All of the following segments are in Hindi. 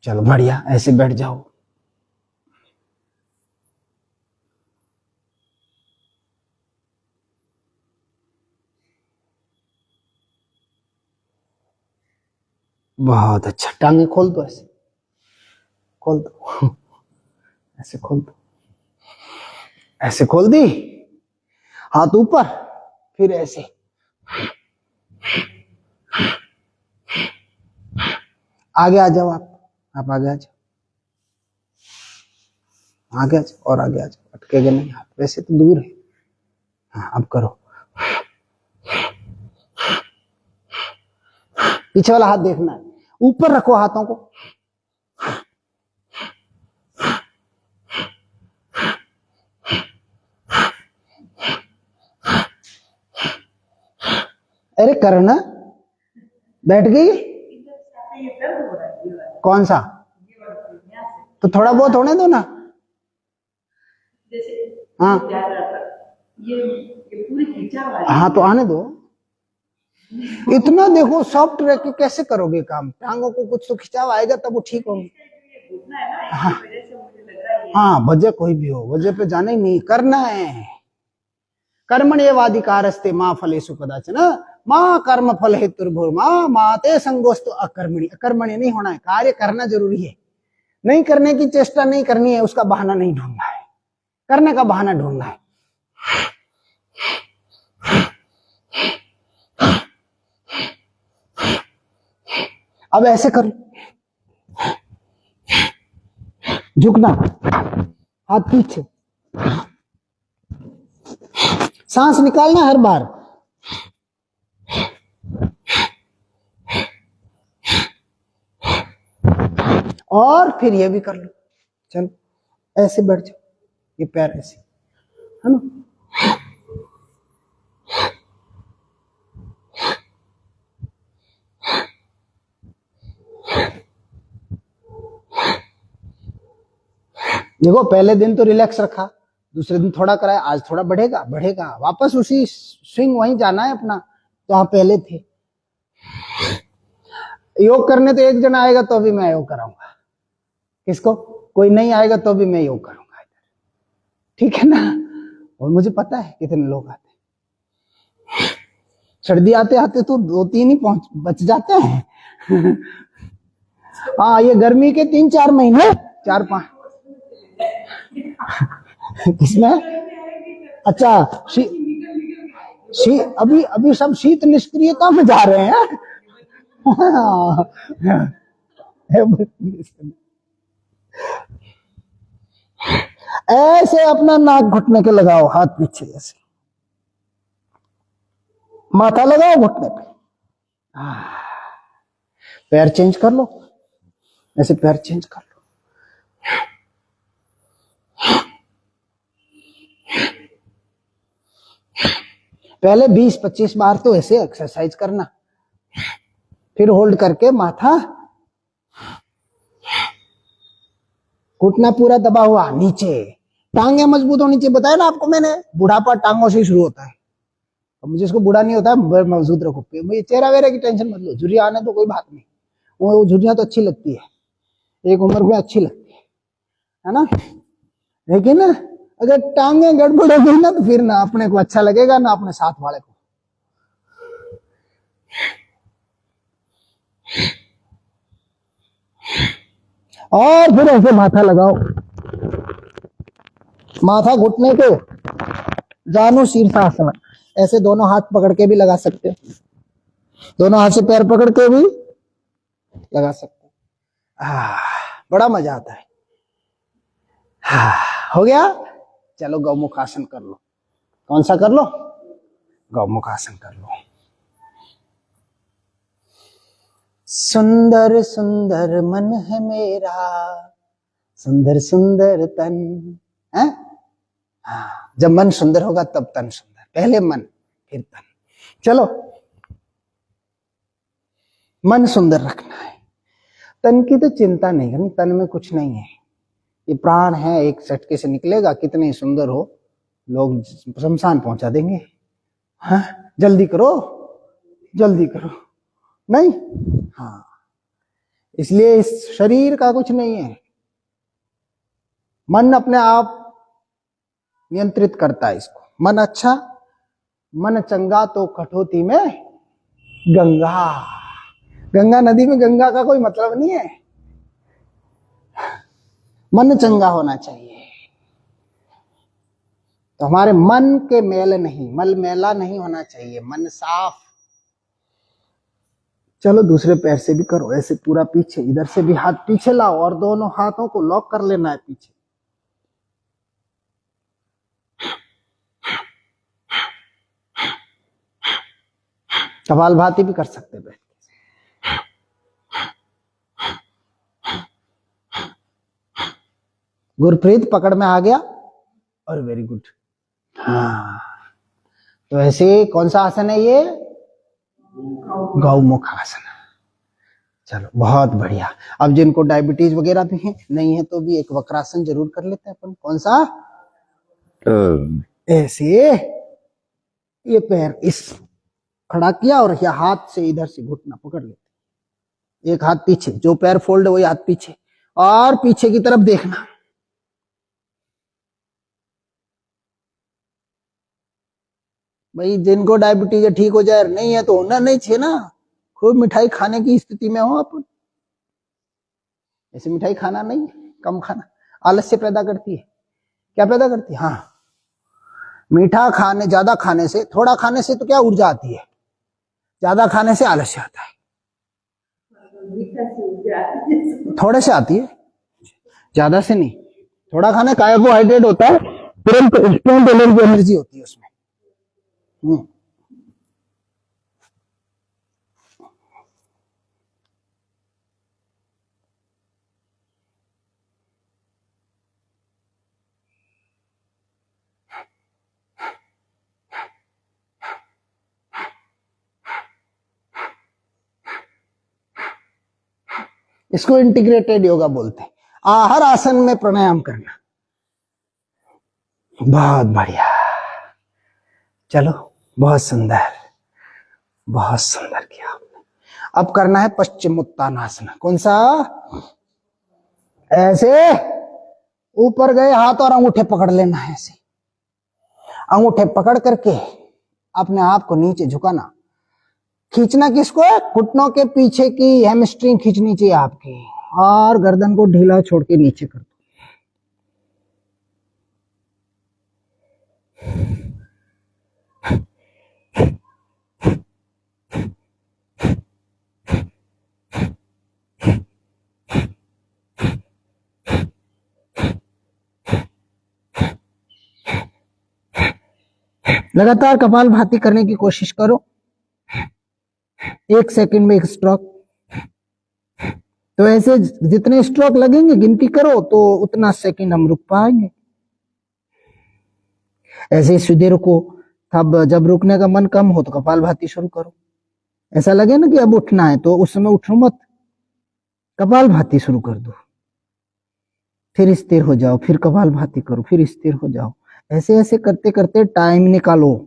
चलो बढ़िया, ऐसे बैठ जाओ। बहुत अच्छा, टांगे खोल दो, ऐसे खोल दो, ऐसे खोल दो, ऐसे खोल दी, हाथ ऊपर, फिर ऐसे, आगे आ जाओ, आप आगे आ जाओ, आगे आ जाओ और आगे आ जाओ, अटकेगा नहीं हाथ, वैसे तो दूर है। हाँ अब करो, पीछे वाला हाथ देखना है, ऊपर रखो हाथों को, अरे करना, बैठ गई, कौन सा, तो थोड़ा बहुत होने दो ना। हाँ हाँ तो आने दो, इतना देखो सॉफ्ट रह के कैसे करोगे काम, टांगों को कुछ तो खिंचाव आएगा तब वो ठीक होंगे। हाँ हाँ, वजह कोई भी हो, वजह पे जाना ही नहीं, करना है। कर्मण्येवाधिकारस्ते मां फलेषु कदाचन मां कर्म फल हेतुर्भुर्मा माते संगोस्तु अकर्मणि। अकर्मण्य नहीं होना है, कार्य करना जरूरी है, नहीं करने की चेष्टा नहीं करनी है, उसका बहाना नहीं ढूंढना है, करने का बहाना ढूंढना है। अब ऐसे कर, झुकना, हाथ पीछे, सांस निकालना हर बार, और फिर ये भी कर लो। चलो ऐसे बैठ जाओ, ये पैर ऐसे, है ना, देखो पहले दिन तो रिलैक्स रखा, दूसरे दिन थोड़ा कराया, आज थोड़ा बढ़ेगा बढ़ेगा, वापस उसी स्विंग वहीं जाना है अपना जहां पहले थे। योग करने तो एक जना आएगा तो भी मैं योग कराऊंगा, किसको, कोई नहीं आएगा तो भी मैं योग करूंगा, ठीक है ना। और मुझे पता है कितने लोग आते हैं, सर्दी आते आते तो 2-3 ही बच जाते हैं। हाँ ये गर्मी के 3-4 महीने, 4-5 किसमें, अच्छा अभी अभी सब शीत निष्क्रियता में जा रहे हैं। ऐसे अपना नाक घुटने के लगाओ, हाथ पीछे, ऐसे माथा लगाओ घुटने पे, पैर चेंज कर लो, ऐसे पैर चेंज कर लो, पहले 20-25 बार तो ऐसे एक्सरसाइज करना, फिर होल्ड करके माथा, घुटना पूरा दबा हुआ नीचे, टांगे मजबूत होनी चाहिए, बताया ना आपको मैंने, बुढ़ापा टांगों से शुरू होता है, अब जिसको बुढ़ा नहीं होता है मजबूत रखो, मुझे चेहरा वेरा की टेंशन मत लो, झुर्रियां आने तो कोई बात नहीं, वो झुर्रियां तो अच्छी लगती है, एक उम्र में अच्छी लगती है ना, लेकिन अगर टांगे गड़बड़ हो गई ना तो फिर ना अपने को अच्छा लगेगा ना अपने साथ वाले को। और फिर ऐसे माथा लगाओ, माथा घुटने के, जानु शीर्षासन, ऐसे दोनों हाथ पकड़ के भी लगा सकते हो, दोनों हाथ से पैर पकड़ के भी लगा सकते हो, बड़ा मजा आता है। हो गया, चलो गौमुख आसन कर लो, कौन सा कर लो, गौमुख आसन कर लो। सुंदर सुंदर मन है मेरा, सुंदर सुंदर तन है, जब मन सुंदर होगा तब तन सुंदर, पहले मन फिर तन। चलो मन सुंदर रखना है, तन की तो चिंता नहीं करनी, तन में कुछ नहीं है, ये प्राण है, एक झटके से निकलेगा, कितने सुंदर हो, लोग शमशान पहुंचा देंगे। हाँ जल्दी करो, जल्दी करो, नहीं, हाँ इसलिए इस शरीर का कुछ नहीं है, मन अपने आप नियंत्रित करता है इसको। मन अच्छा, मन चंगा तो कठौती में गंगा। गंगा नदी में गंगा का कोई मतलब नहीं है। मन चंगा होना चाहिए, तो हमारे मन के मेल नहीं, मल मेला नहीं होना चाहिए, मन साफ। चलो दूसरे पैर से भी करो ऐसे, पूरा पीछे, इधर से भी हाथ पीछे लाओ और दोनों हाथों को लॉक कर लेना है पीछे। कपालभाति भी कर सकते बैठ के। गुरप्रीत पकड़ में आ गया, और वेरी गुड। हाँ, तो ऐसे कौन सा आसन है ये? गौमुख आसन। चलो बहुत बढ़िया। अब जिनको डायबिटीज वगैरह भी है, नहीं है तो भी एक वक्रासन जरूर कर लेते हैं अपन। कौन सा? ऐसे ये पैर इस खड़ा किया और यह हाथ से इधर से घुटना पकड़ लेते, एक हाथ पीछे, जो पैर फोल्ड है वही हाथ पीछे, और पीछे की तरफ देखना। भाई जिनको डायबिटीज है ठीक हो जाए, नहीं है तो होना नहीं चाहिए ना। खूब मिठाई खाने की स्थिति में हो अपन, ऐसे मिठाई खाना नहीं, कम खाना, आलस्य पैदा करती है। क्या पैदा करती है? हाँ, मीठा खाने, ज्यादा खाने से, थोड़ा खाने से तो क्या ऊर्जा आती है, ज्यादा खाने से आलस्य आता है। थोड़े से आती है, ज्यादा से नहीं। थोड़ा खाने कार्बोहाइड्रेट होता है, तुरंत इंस्टेंट एनर्जी होती है उसमें। इसको इंटीग्रेटेड योगा बोलते हैं। हर आसन में प्राणायाम करना। बहुत बढ़िया, चलो बहुत सुंदर, बहुत सुंदर किया आपने। अब करना है पश्चिमोत्तानासन। कौन सा? ऐसे ऊपर गए हाथ और अंगूठे पकड़ लेना है, ऐसे अंगूठे पकड़ करके अपने आप को नीचे झुकाना। खींचना किसको है? घुटनों के पीछे की हैमस्ट्रिंग खींचनी चाहिए आपकी, और गर्दन को ढीला छोड़ के नीचे कर दो। लगातार कपालभाति करने की कोशिश करो। 1 सेकंड में 1 स्ट्रोक। तो ऐसे जितने स्ट्रोक लगेंगे गिनती करो तो उतना सेकंड हम रुक पाएंगे। ऐसे सीधे रुको, तब जब रुकने का मन कम हो तो कपालभाति शुरू करो। ऐसा लगे ना कि अब उठना है तो उस समय उठो मत, कपालभाति शुरू कर दो, फिर स्थिर हो जाओ, फिर कपालभाति करो, फिर स्थिर हो जाओ। ऐसे ऐसे करते करते टाइम निकालो।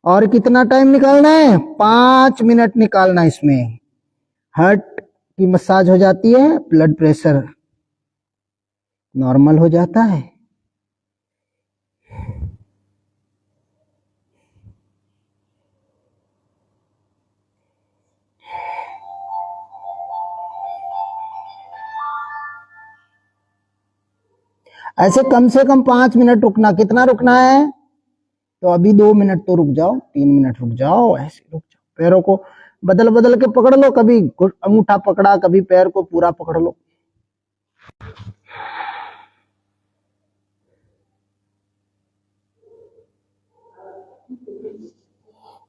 और कितना टाइम निकालना है? 5 मिनट निकालना। इसमें हार्ट की मसाज हो जाती है, ब्लड प्रेशर नॉर्मल हो जाता है। ऐसे कम से कम 5 मिनट रुकना। कितना रुकना है? तो अभी 2 मिनट तो रुक जाओ, 3 मिनट रुक जाओ, ऐसे रुक जाओ। पैरों को बदल बदल के पकड़ लो, कभी अंगूठा पकड़ा, कभी पैर को पूरा पकड़ लो।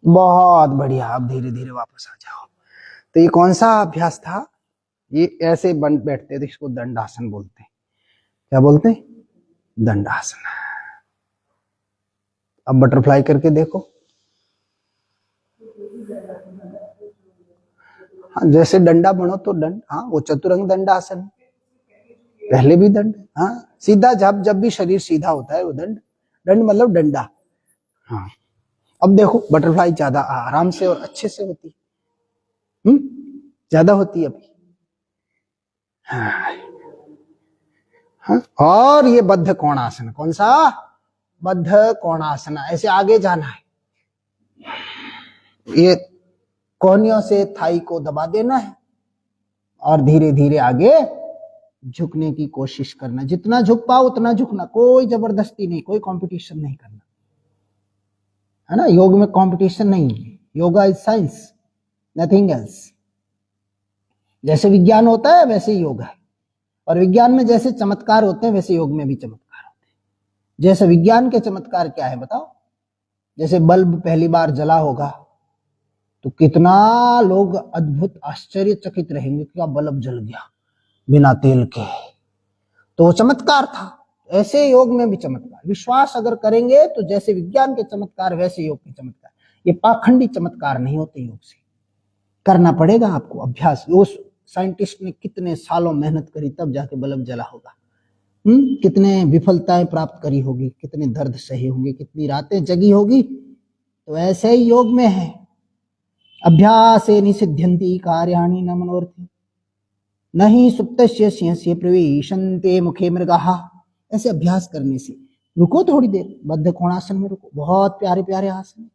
बहुत बढ़िया। अब धीरे धीरे वापस आ जाओ। तो ये कौन सा अभ्यास था? ये ऐसे बन बैठते थे, इसको दंडासन बोलते हैं। क्या बोलते हैं? दंडासन। अब बटरफ्लाई करके देखो। हाँ, जैसे डंडा बनो तो दंड, हाँ वो चतुरंग दंडासन, पहले भी दंड। हाँ, सीधा जब भी शरीर सीधा होता है वो दंड। दंड मतलब डंडा। हाँ, अब देखो बटरफ्लाई ज्यादा आराम से और अच्छे से होती, ज्यादा होती है अभी। हाँ। हाँ? और ये बद्ध कोणासन, कौन सा? बद्ध कोणासन। ऐसे आगे जाना है, ये कोहनियों से थाई को दबा देना है और धीरे धीरे आगे झुकने की कोशिश करना। जितना झुक पाओ उतना झुकना, कोई जबरदस्ती नहीं, कोई कंपटीशन नहीं करना, है ना। योग में कंपटीशन नहीं है, yoga is science, nothing else. जैसे विज्ञान होता है वैसे ही योग है, और विज्ञान में जैसे चमत्कार होते हैं वैसे योग में भी चमत्कार होते हैं। जैसे विज्ञान के चमत्कार क्या है बताओ? जैसे बल्ब पहली बार जला होगा तो कितना लोग अद्भुत आश्चर्यचकित रहेंगे कि बल्ब जल गया बिना तेल के, तो वो चमत्कार था। ऐसे योग में भी चमत्कार, विश्वास अगर करेंगे तो जैसे विज्ञान के चमत्कार वैसे योग के चमत्कार। ये पाखंडी चमत्कार नहीं होते, योग से करना पड़ेगा आपको अभ्यास। उस साइंटिस्ट ने कितने सालों मेहनत करी तब जाके बल्ब जला होगा, कितने विफलताएं प्राप्त करी होगी, कितने दर्द सहे होंगे, कितनी रातें जगी होगी। तो ऐसे ही योग में है, अभ्यासे निसिद्ध्यन्ति कार्याणि न मनोरथी, नहीं सुप्तस्य सिंहस्य प्रविशन्ते मुखे मृगाः। ऐसे अभ्यास करने से रुको थोड़ी देर, बद्ध कोणासन में रुको, बहुत प्यारे प्यारे आसन।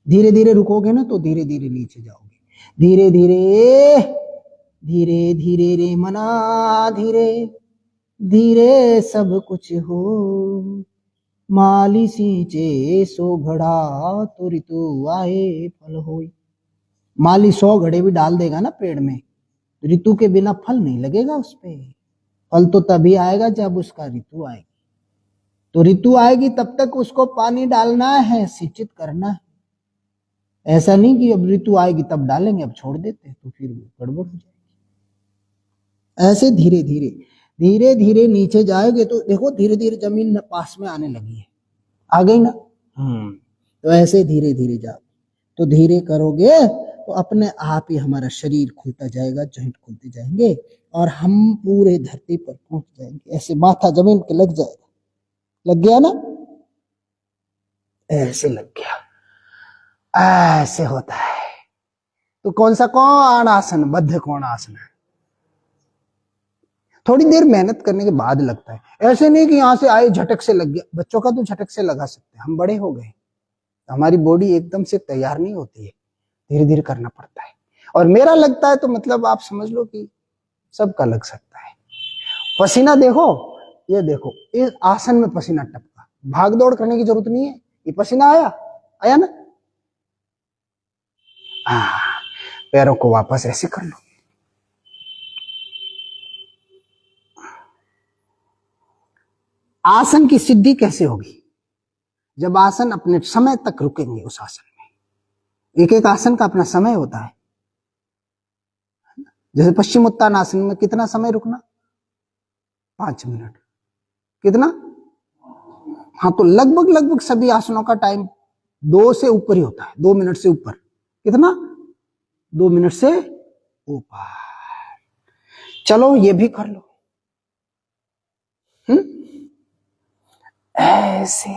धीरे धीरे रुकोगे ना तो धीरे धीरे नीचे जाओगे। धीरे धीरे धीरे धीरे रे मना, धीरे धीरे सब कुछ हो, माली सींचे सो घड़ा तो ऋतु आए फल होई। माली 100 घड़े भी डाल देगा ना पेड़ में, ऋतु के बिना फल नहीं लगेगा उस पे। फल तो तभी आएगा जब उसका ऋतु आएगी। तो ऋतु आएगी तब तक उसको पानी डालना है, सिंचित करना है। ऐसा नहीं कि अब ऋतु आएगी तब डालेंगे, अब छोड़ देते हैं तो फिर गड़बड़ हो जाएगी। ऐसे धीरे धीरे धीरे धीरे नीचे जाओगे तो देखो धीरे धीरे जमीन पास में आने लगी है, आ गई ना। तो ऐसे धीरे धीरे जाओ, तो धीरे करोगे तो अपने आप ही हमारा शरीर खुलता जाएगा, जॉइंट खुलते जाएंगे और हम पूरे धरती पर पहुंच जाएंगे। ऐसे माथा जमीन पे लग जाएगा, लग गया ना, ऐसे लग गया, ऐसे होता है। तो कौन सा कौन आसन? बद्ध कोण आसन है। थोड़ी देर मेहनत करने के बाद लगता है, ऐसे नहीं कि यहां से आए झटक से लग गया। बच्चों का तो झटक से लगा सकते हैं, हम बड़े हो गए, हमारी बॉडी एकदम से तैयार नहीं होती है, धीरे धीरे करना पड़ता है। और मेरा लगता है तो मतलब आप समझ लो कि सबका लग सकता है। पसीना देखो, ये देखो, इस आसन में पसीना टपका, भाग दौड़ करने की जरूरत नहीं है, ये पसीना आया, आया ना। पैरों को वापस ऐसे कर लो। आसन की सिद्धि कैसे होगी? जब आसन अपने समय तक रुकेंगे उस आसन में। एक एक आसन का अपना समय होता है। जैसे पश्चिमोत्तानासन में कितना समय रुकना? 5 मिनट। कितना? हाँ, तो लगभग लगभग सभी आसनों का टाइम 2 से ऊपर ही होता है, 2 मिनट से ऊपर। कितना? 2 मिनट से ऊपर। चलो ये भी कर लो। ऐसे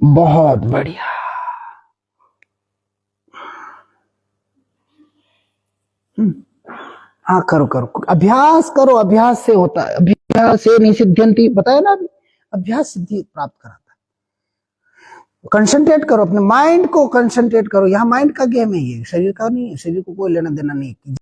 बहुत बढ़िया। हाँ, करो करो, अभ्यास करो, अभ्यास से होता है। अभ्यास से निसिद्ध्यन्ति, बताया ना अभी, अभ्यास सिद्धि प्राप्त कराता है। कंसंट्रेट करो, अपने माइंड को कंसंट्रेट करो। यहाँ माइंड का गेम है, ये शरीर का नहीं है, शरीर को कोई लेना देना नहीं।